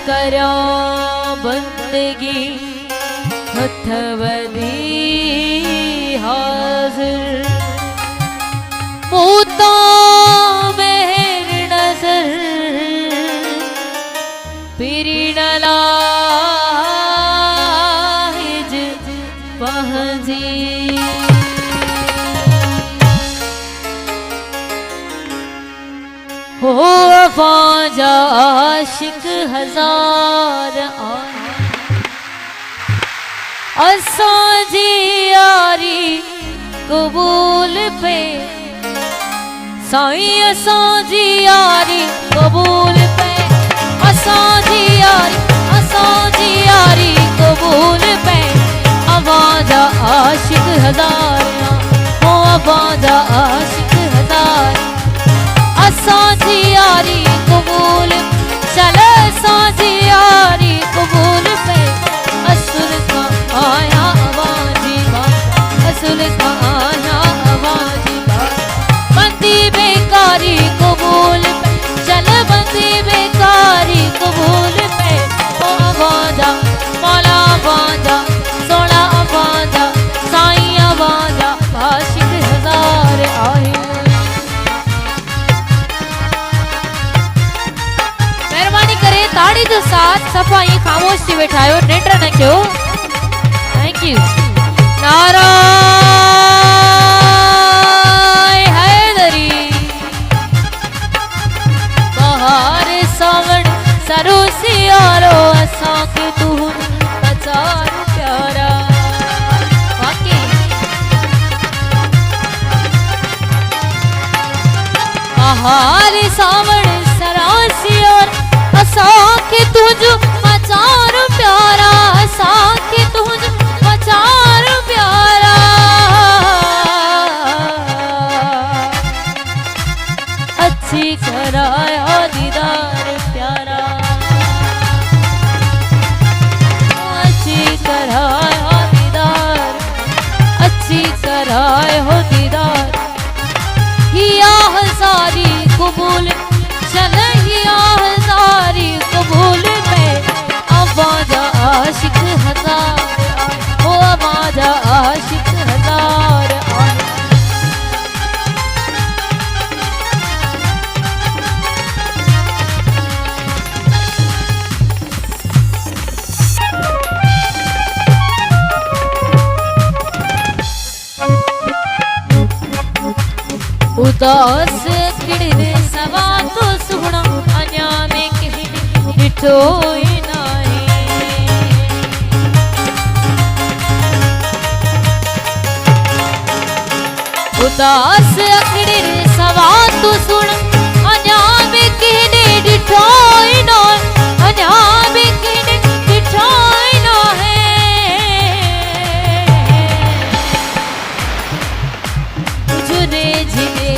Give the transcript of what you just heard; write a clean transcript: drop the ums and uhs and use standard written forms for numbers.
करा बंदगी हथवदी हाजिर मूता मेहर नजर पिरी नलाहिज पहजी हो अफाजा आशिक हजार असांजी यारी कबूल पे साईं असांजी यारी कबूल पे असांजी यारी कबूल पे अफाजा आशिक हजार हो अफाजा आशिक हजार असांजी यारी कबूल चल असांजी यारी कबूल पे असुल का आया आवाजी असुल का आया आवाजी बंदी बेकारी कबूल पे चल बंदी बेकारी कबूल पे ओ आवाजा मौला आवाजा सोना आवाजा साईं आवाजा आशिक हजार आए ताड़ी जो साथ सफाई खामोश थी बैठायो नेटर न क्यों थैंक यू नाराय हैदरी बहार सावण सरो सियारो असा के तू बचार प्यारा वाकई बहार सावण सरा सियारो साके तुझ मचार प्यारा साके तुझ मचार प्यारा अच्छी कराया दीदार प्यारा अच्छी कराया दीदार अच्छी कराए हो दीदार हिया हजारी कबूल चल हिया हजारी कबूल पे आवाजा आशिक हजार हो आवाजा आशिक हजार उदास किड़े सवा तो सुना अन्या में कहीं डिठोई नाई उदास किड़े सवा तो सुना अन्या में कहीं डिठोई नाई अन्या में कहीं डिठोई नाई जुने जिने